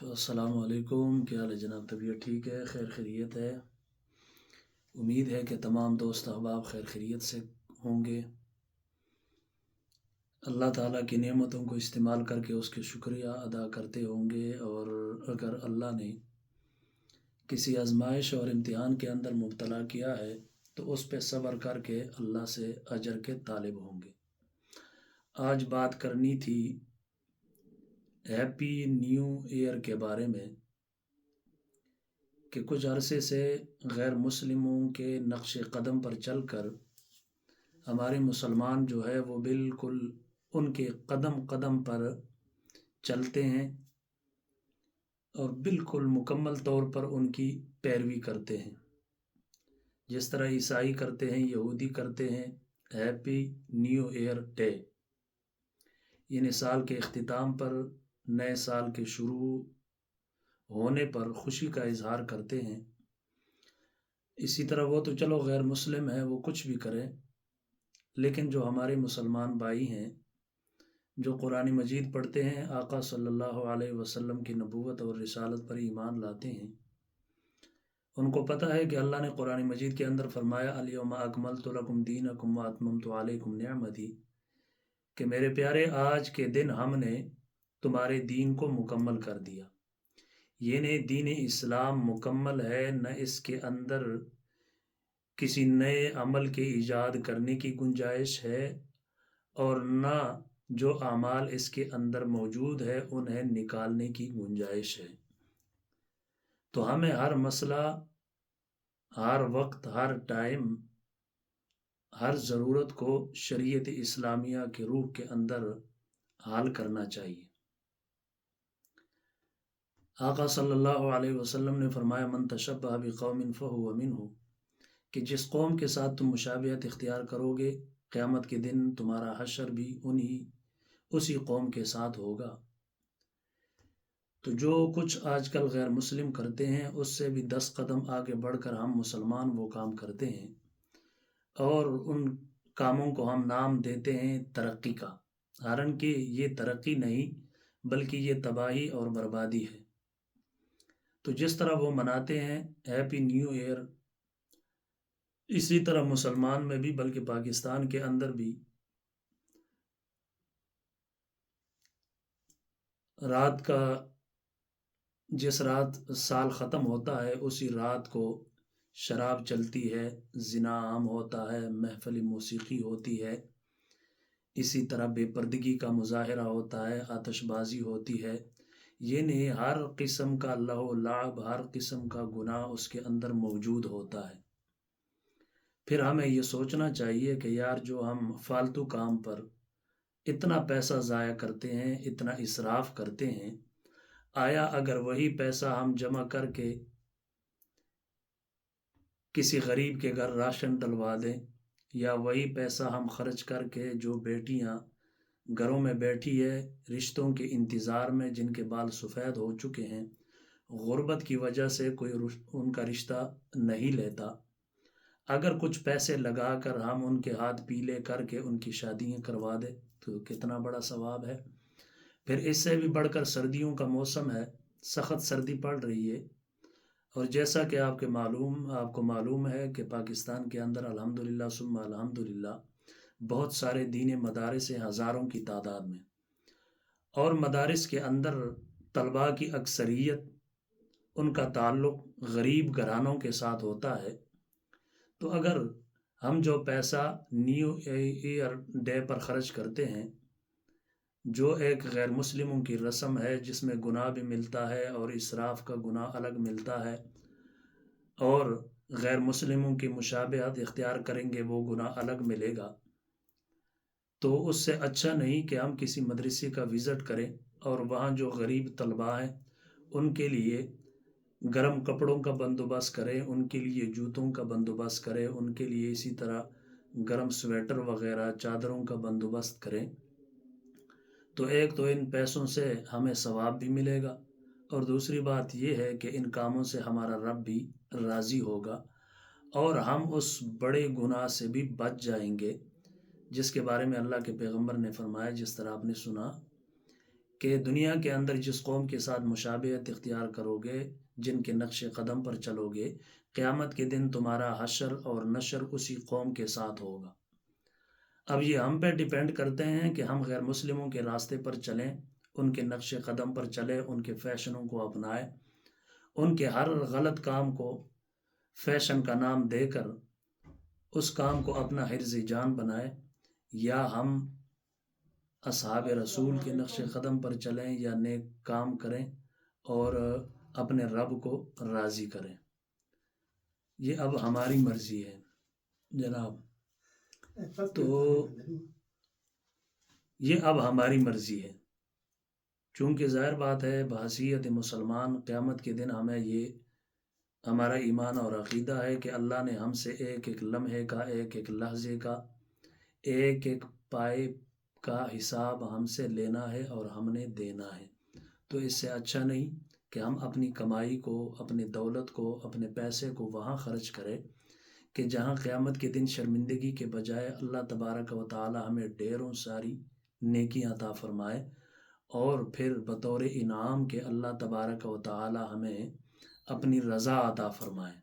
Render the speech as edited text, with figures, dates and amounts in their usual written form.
السلام علیکم، کیا حال ہے جناب؟ طبیعت ٹھیک ہے؟ خیر خیریت ہے؟ امید ہے کہ تمام دوست احباب خیر خیریت سے ہوں گے۔ اللہ تعالیٰ کی نعمتوں کو استعمال کر کے اس کے شکریہ ادا کرتے ہوں گے، اور اگر اللہ نے کسی آزمائش اور امتحان کے اندر مبتلا کیا ہے تو اس پہ صبر کر کے اللہ سے اجر کے طالب ہوں گے۔ آج بات کرنی تھی ہیپی نیو ایئر کے بارے میں، کہ کچھ عرصے سے غیر مسلموں کے نقش قدم پر چل کر ہمارے مسلمان جو ہے وہ بالکل ان کے قدم قدم پر چلتے ہیں اور بالکل مکمل طور پر ان کی پیروی کرتے ہیں۔ جس طرح عیسائی کرتے ہیں، یہودی کرتے ہیں ہیپی نیو ایئر ڈے، یعنی سال کے اختتام پر، نئے سال کے شروع ہونے پر خوشی کا اظہار کرتے ہیں۔ اسی طرح وہ تو چلو غیر مسلم ہے، وہ کچھ بھی کریں، لیکن جو ہمارے مسلمان بھائی ہیں جو قرآن مجید پڑھتے ہیں، آقا صلی اللہ علیہ وسلم کی نبوت اور رسالت پر ایمان لاتے ہیں، ان کو پتہ ہے کہ اللہ نے قرآن مجید کے اندر فرمایا الیوم اکملت لکم دینکم واتممت علیکم نعمتی، کہ میرے پیارے آج کے دن ہم نے تمہارے دین کو مکمل کر دیا۔ یہ نہیں دین اسلام مکمل ہے، نہ اس کے اندر کسی نئے عمل کے ایجاد کرنے کی گنجائش ہے، اور نہ جو اعمال اس کے اندر موجود ہے انہیں نکالنے کی گنجائش ہے۔ تو ہمیں ہر مسئلہ، ہر وقت، ہر ٹائم، ہر ضرورت کو شریعت اسلامیہ کے روح کے اندر حل کرنا چاہیے۔ آقا صلی اللہ علیہ وسلم نے فرمایا من تشبہ بقوم فہو منہ، کہ جس قوم کے ساتھ تم مشابہت اختیار کرو گے، قیامت کے دن تمہارا حشر بھی اسی قوم کے ساتھ ہوگا۔ تو جو کچھ آج کل غیر مسلم کرتے ہیں اس سے بھی 10 قدم آگے بڑھ کر ہم مسلمان وہ کام کرتے ہیں، اور ان کاموں کو ہم نام دیتے ہیں ترقی کا، حالانکہ یہ ترقی نہیں بلکہ یہ تباہی اور بربادی ہے۔ تو جس طرح وہ مناتے ہیں ہیپی نیو ایئر، اسی طرح مسلمان میں بھی، بلکہ پاکستان کے اندر بھی، جس رات سال ختم ہوتا ہے اسی رات کو شراب چلتی ہے، زنا عام ہوتا ہے، محفل موسیقی ہوتی ہے، اسی طرح بے پردگی کا مظاہرہ ہوتا ہے، آتش بازی ہوتی ہے، یہ نہیں ہر قسم کا لہو و لعب، ہر قسم کا گناہ اس کے اندر موجود ہوتا ہے۔ پھر ہمیں یہ سوچنا چاہیے کہ یار جو ہم فالتو کام پر اتنا پیسہ ضائع کرتے ہیں، اتنا اسراف کرتے ہیں، آیا اگر وہی پیسہ ہم جمع کر کے کسی غریب کے گھر راشن ڈلوا دیں، یا وہی پیسہ ہم خرچ کر کے جو بیٹیاں گھروں میں بیٹھی ہے رشتوں کے انتظار میں، جن کے بال سفید ہو چکے ہیں، غربت کی وجہ سے کوئی ان کا رشتہ نہیں لیتا، اگر کچھ پیسے لگا کر ہم ان کے ہاتھ پیلے کر کے ان کی شادیاں کروا دیں تو کتنا بڑا ثواب ہے۔ پھر اس سے بھی بڑھ کر سردیوں کا موسم ہے، سخت سردی پڑ رہی ہے، اور جیسا کہ آپ کو معلوم ہے کہ پاکستان کے اندر الحمدللہ ثم الحمدللہ بہت سارے دینی مدارس ہیں، ہزاروں کی تعداد میں، اور مدارس کے اندر طلباء کی اکثریت ان کا تعلق غریب گھرانوں کے ساتھ ہوتا ہے۔ تو اگر ہم جو پیسہ نیو ایئر ڈے پر خرچ کرتے ہیں، جو ایک غیر مسلموں کی رسم ہے جس میں گناہ بھی ملتا ہے اور اسراف کا گناہ الگ ملتا ہے، اور غیر مسلموں کی مشابہت اختیار کریں گے وہ گناہ الگ ملے گا، تو اس سے اچھا نہیں کہ ہم کسی مدرسے کا وزٹ کریں اور وہاں جو غریب طلباء ہیں ان کے لیے گرم کپڑوں کا بندوبست کریں، ان کے لیے جوتوں کا بندوبست کریں، ان کے لیے اسی طرح گرم سویٹر وغیرہ چادروں کا بندوبست کریں، تو ایک تو ان پیسوں سے ہمیں ثواب بھی ملے گا، اور دوسری بات یہ ہے کہ ان کاموں سے ہمارا رب بھی راضی ہوگا، اور ہم اس بڑے گناہ سے بھی بچ جائیں گے جس کے بارے میں اللہ کے پیغمبر نے فرمایا، جس طرح آپ نے سنا کہ دنیا کے اندر جس قوم کے ساتھ مشابہت اختیار کرو گے، جن کے نقش قدم پر چلو گے، قیامت کے دن تمہارا حشر اور نشر اسی قوم کے ساتھ ہوگا۔ اب یہ ہم پہ ڈیپینڈ کرتے ہیں کہ ہم غیر مسلموں کے راستے پر چلیں، ان کے نقش قدم پر چلیں، ان کے فیشنوں کو اپنائیں، ان کے ہر غلط کام کو فیشن کا نام دے کر اس کام کو اپنا حرز جان بنائے، یا ہم اصحاب رسول کے نقش قدم پر چلیں یا نیک کام کریں اور اپنے رب کو راضی کریں۔ یہ اب ہماری مرضی ہے جناب، تو یہ اب ہماری مرضی ہے، چونکہ ظاہر بات ہے بحیثیت مسلمان قیامت کے دن ہمیں یہ ہمارا ایمان اور عقیدہ ہے کہ اللہ نے ہم سے ایک ایک لمحے کا، ایک ایک لحظے کا، ایک ایک پائے کا حساب ہم سے لینا ہے اور ہم نے دینا ہے۔ تو اس سے اچھا نہیں کہ ہم اپنی کمائی کو، اپنی دولت کو، اپنے پیسے کو وہاں خرچ کریں کہ جہاں قیامت کے دن شرمندگی کے بجائے اللہ تبارک و تعالی ہمیں ڈھیروں ساری نیکیاں عطا فرمائے، اور پھر بطور انعام کے اللہ تبارک و تعالی ہمیں اپنی رضا عطا فرمائے۔